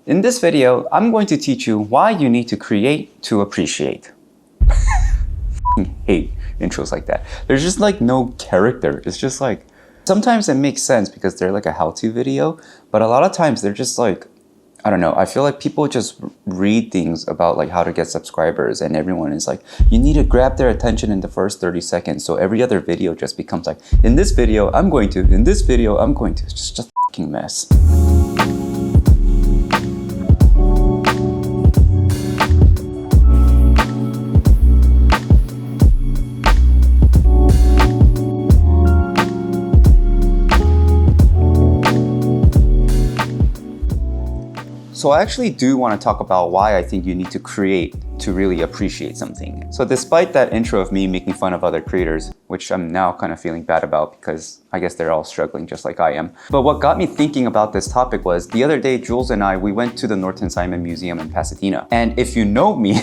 In this video, I'm going to teach you why you need to create to appreciate. Hate intros like that. There's just like no character. It's just like, sometimes it makes sense because they're like a how-to video, but a lot of times they're just like, I don't know, I feel like people just read things about like how to get subscribers and everyone is like, you need to grab their attention in the first 30 seconds. So every other video just becomes like, in this video, I'm going to, in this video, I'm going to. It's just a fucking mess. So I actually do want to talk about why I think you need to create to really appreciate something. So despite that intro of me making fun of other creators, which I'm now kind of feeling bad about because I guess they're all struggling just like I am. But what got me thinking about this topic was the other day, Jules and I, we went to the Norton Simon Museum in Pasadena. And if you know me,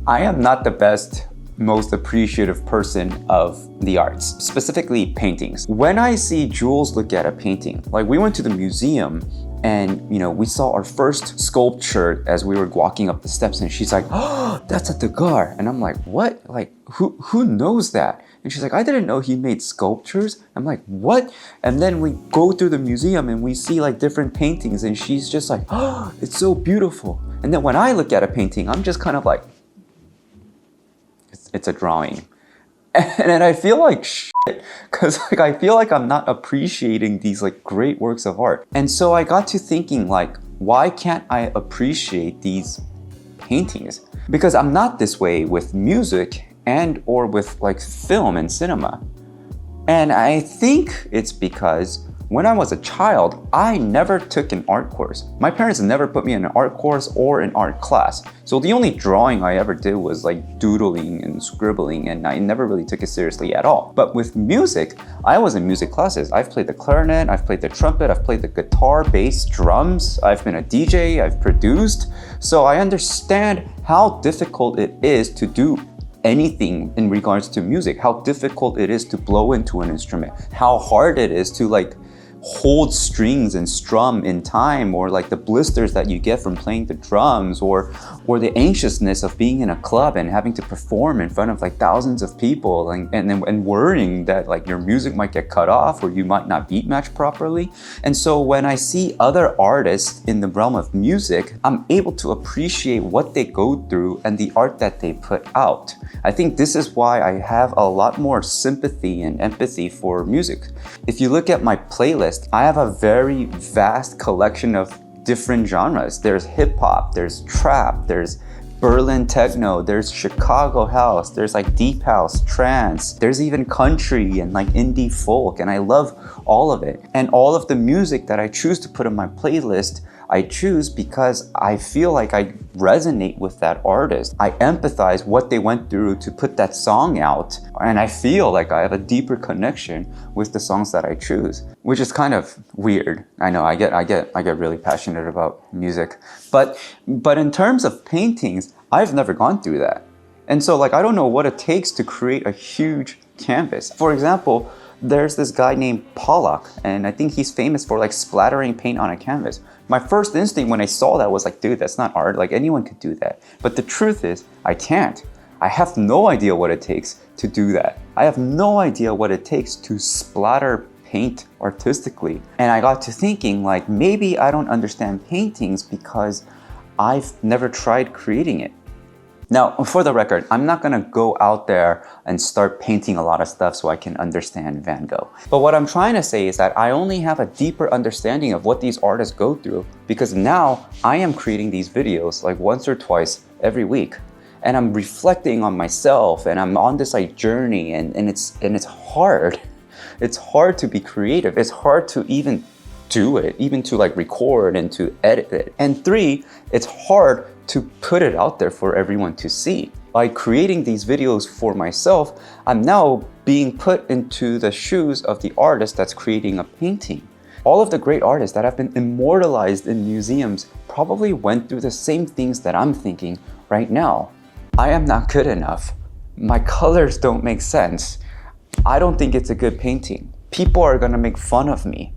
I am not the best, most appreciative person of the arts, specifically paintings. When I see Jules look at a painting, like we went to the museum and we saw our first sculpture as we were walking up the steps and she's like, oh, that's a Degas. And I'm like, what? Like, who knows that? And she's like, I didn't know he made sculptures. I'm like, what? And then we go through the museum and we see like different paintings and she's just like, oh, it's so beautiful. And then when I look at a painting, I'm just kind of like, it's a drawing. And then I feel like shit, because like I feel like I'm not appreciating these like great works of art. And so I got to thinking like, why can't I appreciate these paintings? Because I'm not this way with music and or with like film and cinema. And I think it's because when I was a child, I never took an art course. My parents never put me in an art course or an art class. So the only drawing I ever did was like doodling and scribbling, and I never really took it seriously at all. But with music, I was in music classes. I've played the clarinet, I've played the trumpet, I've played the guitar, bass, drums, I've been a DJ, I've produced. So I understand how difficult it is to do anything in regards to music, how difficult it is to blow into an instrument, how hard it is to like hold strings and strum in time, or like the blisters that you get from playing the drums, or the anxiousness of being in a club and having to perform in front of like thousands of people and worrying that like your music might get cut off or you might not beat match properly. And so when I see other artists in the realm of music, I'm able to appreciate what they go through and the art that they put out. I think this is why I have a lot more sympathy and empathy for music. If you look at my playlist, I have a very vast collection of different genres. There's hip hop, there's trap, there's Berlin techno, there's Chicago house, there's like deep house, trance, there's even country and like indie folk, and I love all of it. And all of the music that I choose to put on my playlist, I choose because I feel like I resonate with that artist. I empathize what they went through to put that song out, and I feel like I have a deeper connection with the songs that I choose, which is kind of weird. I know I get really passionate about music, but in terms of paintings, I've never gone through that. And so like I don't know what it takes to create a huge canvas. For example, there's this guy named Pollock, and I think he's famous for like splattering paint on a canvas. My first instinct when I saw that was like, dude, that's not art. Like anyone could do that. But the truth is, I can't. I have no idea what it takes to do that. I have no idea what it takes to splatter paint artistically. And I got to thinking like, maybe I don't understand paintings because I've never tried creating it. Now, for the record, I'm not gonna go out there and start painting a lot of stuff so I can understand Van Gogh. But what I'm trying to say is that I only have a deeper understanding of what these artists go through because now I am creating these videos like once or twice every week. And I'm reflecting on myself and I'm on this like journey and it's hard. It's hard to be creative. It's hard to even do it, even to like record and to edit it. And 3, it's hard to put it out there for everyone to see. By creating these videos for myself, I'm now being put into the shoes of the artist that's creating a painting. All of the great artists that have been immortalized in museums probably went through the same things that I'm thinking right now. I am not good enough. My colors don't make sense. I don't think it's a good painting. People are gonna make fun of me.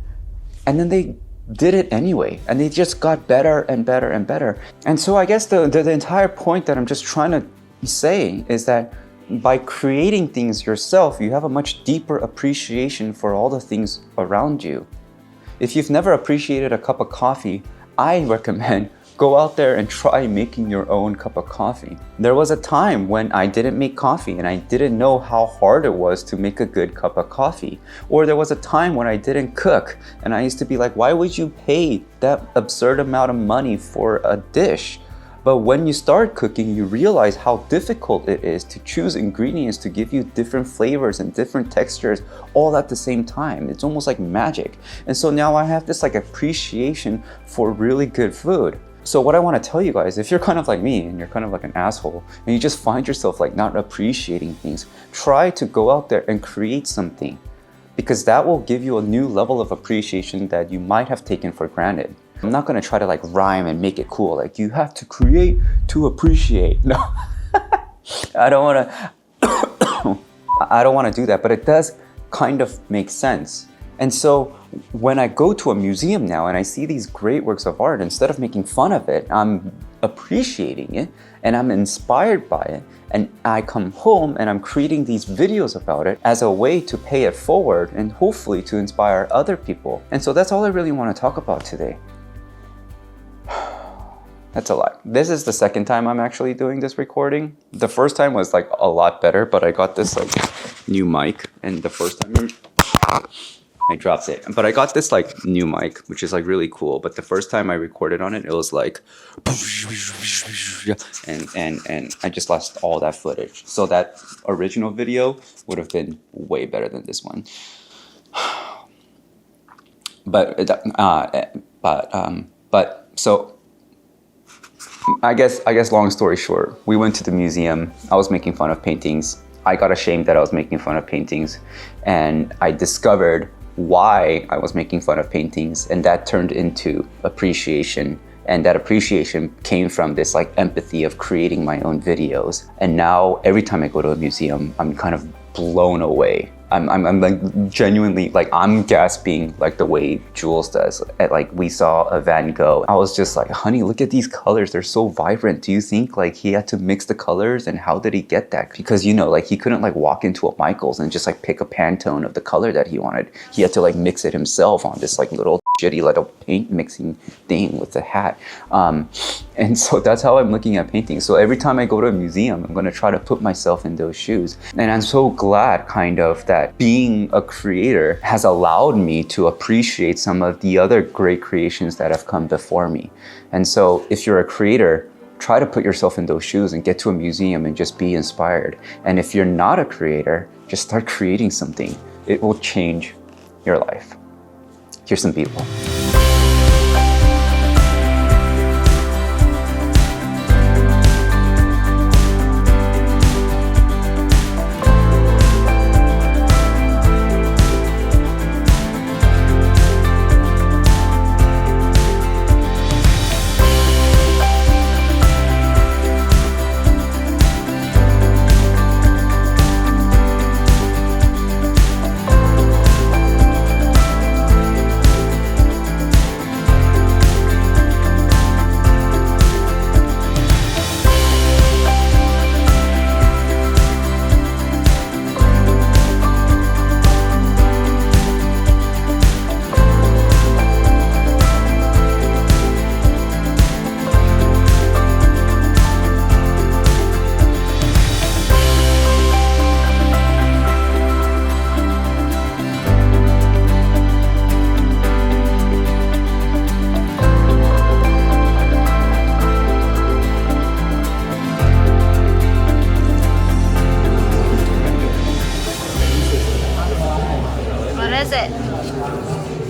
And then they did it anyway, and they just got better and better and better. And so I guess the entire point that I'm just trying to say is that by creating things yourself, you have a much deeper appreciation for all the things around you. If you've never appreciated a cup of coffee, I recommend go out there and try making your own cup of coffee. There was a time when I didn't make coffee and I didn't know how hard it was to make a good cup of coffee. Or there was a time when I didn't cook and I used to be like, why would you pay that absurd amount of money for a dish? But when you start cooking, you realize how difficult it is to choose ingredients to give you different flavors and different textures all at the same time. It's almost like magic. And so now I have this like appreciation for really good food. So what I want to tell you guys, if you're kind of like me and you're kind of like an asshole and you just find yourself like not appreciating things, try to go out there and create something, because that will give you a new level of appreciation that you might have taken for granted. I'm not going to try to like rhyme and make it cool. Like you have to create to appreciate. No, I don't want to, I don't want to do that, but it does kind of make sense. And so when I go to a museum now and I see these great works of art, instead of making fun of it, I'm appreciating it and I'm inspired by it. And I come home and I'm creating these videos about it as a way to pay it forward and hopefully to inspire other people. And so that's all I really want to talk about today. That's a lot. This is the second time I'm actually doing this recording. The first time was like a lot better, but I got this like new mic, and the first time I dropped it. But I got this like new mic, which is like really cool. But the first time I recorded on it, it was like, and I just lost all that footage. So that original video would have been way better than this one. But so I guess long story short, we went to the museum. I was making fun of paintings. I got ashamed that I was making fun of paintings, and I discovered why I was making fun of paintings, and that turned into appreciation. And that appreciation came from this like empathy of creating my own videos. And now every time I go to a museum, I'm kind of blown away. I'm like genuinely like I'm gasping like the way Jules does. Like we saw a Van Gogh. I was just like, honey, look at these colors. They're so vibrant. Do you think like he had to mix the colors, and how did he get that? Because you know, like he couldn't like walk into a Michael's and just like pick a Pantone of the color that he wanted. He had to like mix it himself on this like little shitty little paint mixing thing with the hat. And so that's how I'm looking at paintings. So every time I go to a museum, I'm going to try to put myself in those shoes. And I'm so glad kind of that being a creator has allowed me to appreciate some of the other great creations that have come before me. And so if you're a creator, try to put yourself in those shoes and get to a museum and just be inspired. And if you're not a creator, just start creating something. It will change your life. Here's some people.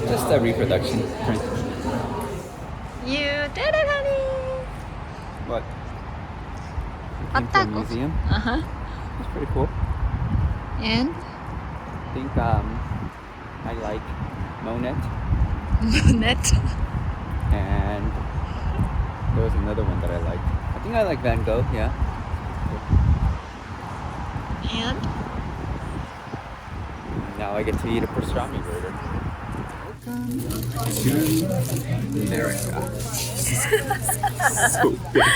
Just a reproduction print. You did it, honey! What? We came to a museum. Uh-huh. It's pretty cool. And? I think I like Monet. Net. And there was another one that I liked. I think I like Van Gogh, yeah. And? Now I get to eat a pastrami burger. America. So good.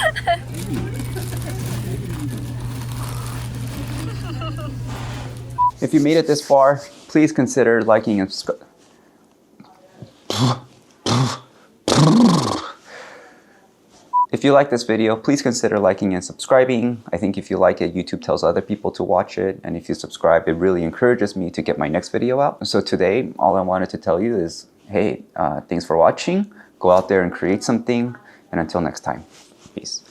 If you made it this far, please consider liking and subscribing. If you like this video, please consider liking and subscribing. I think if you like it, YouTube tells other people to watch it. And if you subscribe, it really encourages me to get my next video out. So today, all I wanted to tell you is, hey, thanks for watching. Go out there and create something. And until next time, peace.